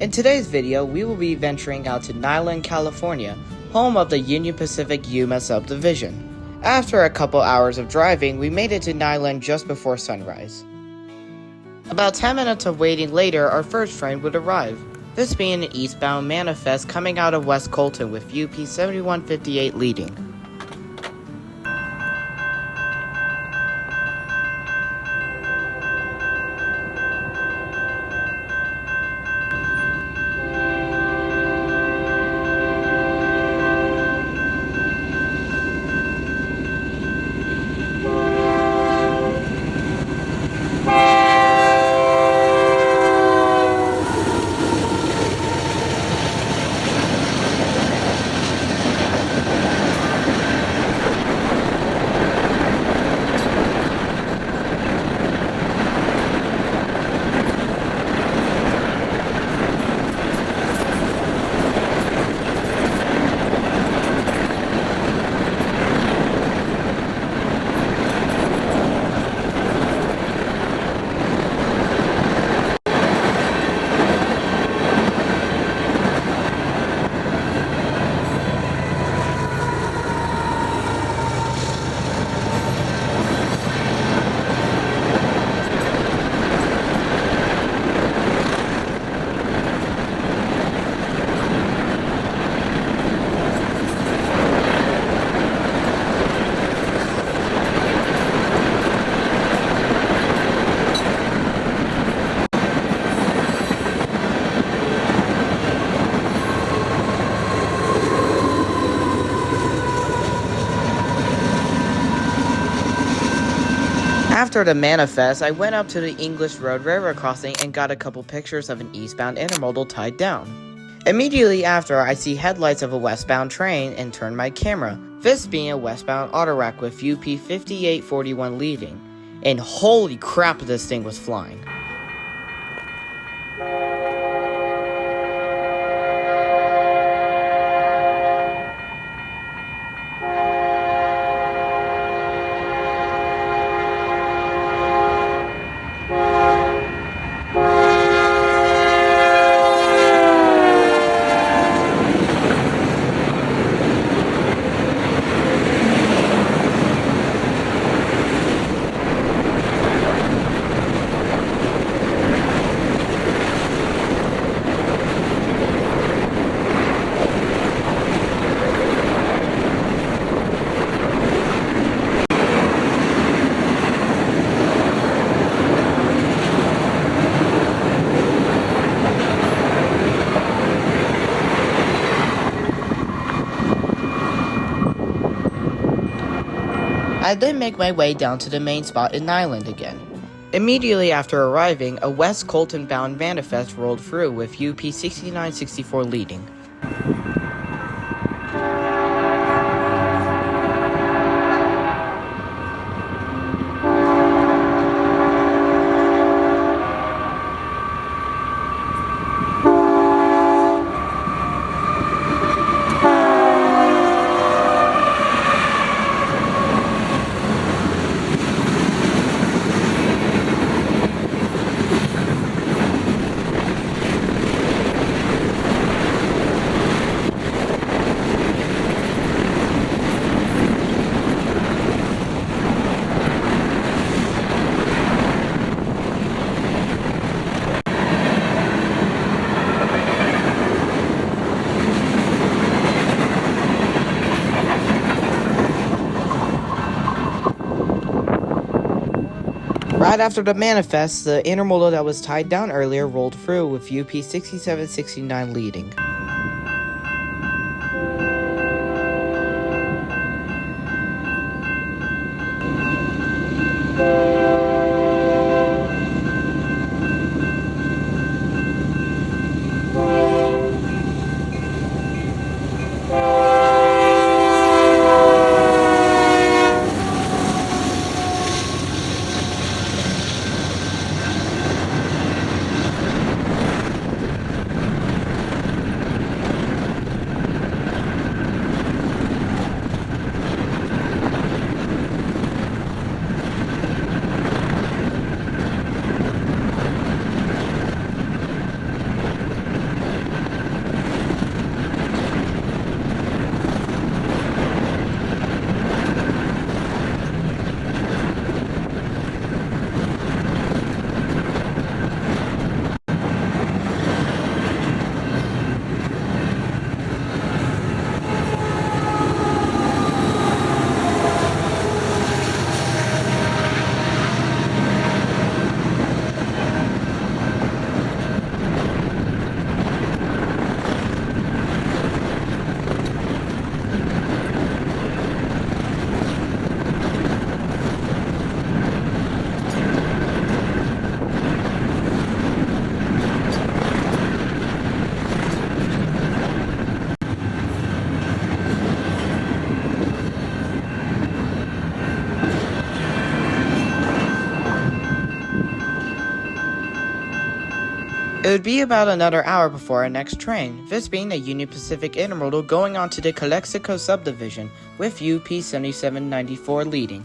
In today's video, we will be venturing out to Niland, California, home of the Union Pacific Yuma subdivision. After a couple hours of driving, we made it to Niland just before sunrise. About 10 minutes of waiting later, our first train would arrive, this being an eastbound manifest coming out of West Colton with UP 7158 leading. After the manifest, I went up to the English Road Railroad crossing and got a couple pictures of an eastbound intermodal tied down. Immediately after, I see headlights of a westbound train and turn my camera, this being a westbound autorack with UP 5841 leading. And holy crap, this thing was flying. I then make my way down to the main spot in Niland again. Immediately after arriving, a West Colton bound manifest rolled through with UP 6964 leading. Right after the manifest, the intermodal that was tied down earlier rolled through with UP 6769 leading. It would be about another hour before our next train, this being a Union Pacific intermodal going on to the Calexico subdivision, with UP 7794 leading.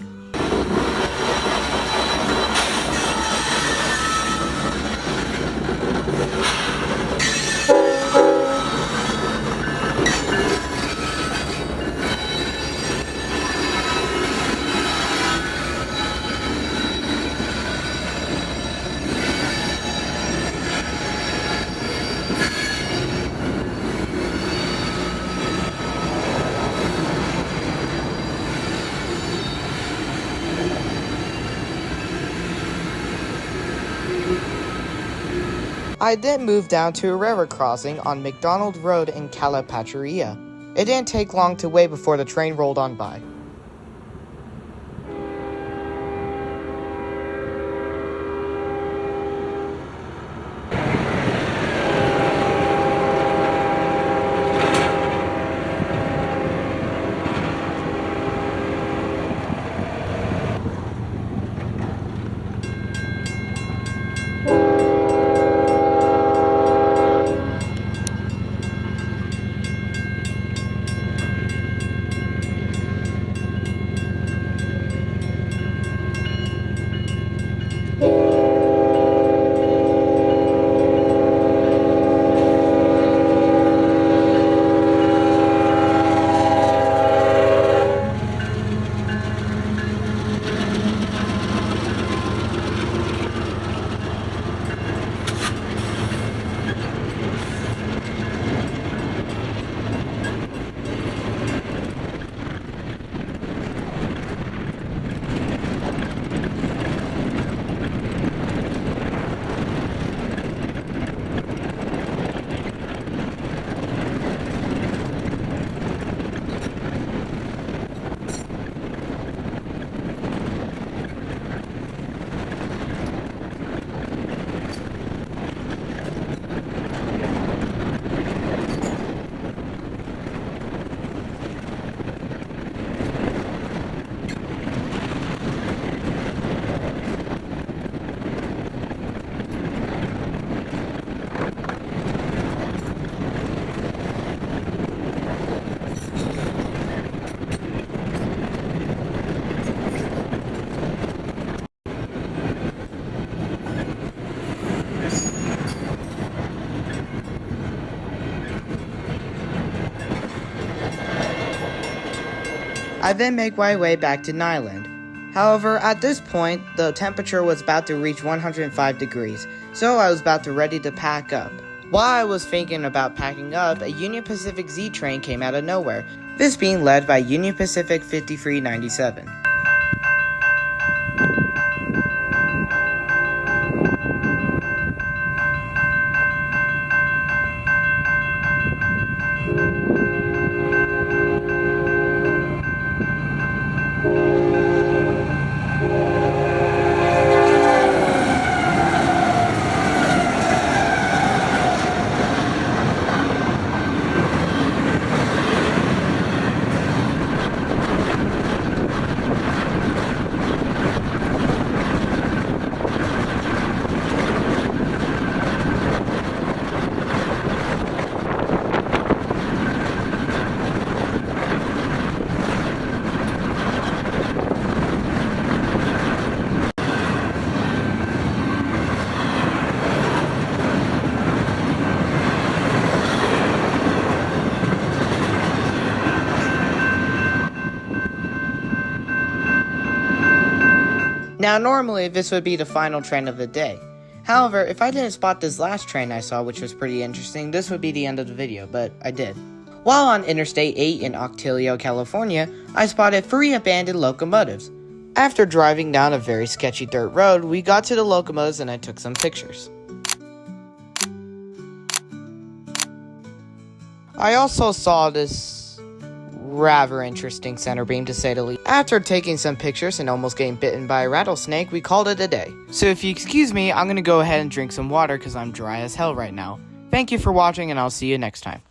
I then moved down to a railroad crossing on McDonald Road in Calipatria. It didn't take long to wait before the train rolled on by. I then make my way back to Niland. However, at this point, the temperature was about to reach 105 degrees, so I was about to ready to pack up. While I was thinking about packing up, a Union Pacific Z train came out of nowhere, this being led by Union Pacific 5397. Now normally this would be the final train of the day. However, if I didn't spot this last train I saw, which was pretty interesting, this would be the end of the video, but I did. While on Interstate 8 in Octilio, California, I spotted 3 abandoned locomotives. After driving down a very sketchy dirt road, we got to the locomotives and I took some pictures. I also saw this rather interesting center beam, to say the least. After taking some pictures and almost getting bitten by a rattlesnake, we called it a day. So if you excuse me, I'm gonna go ahead and drink some water because I'm dry as hell right now. Thank you for watching and I'll see you next time.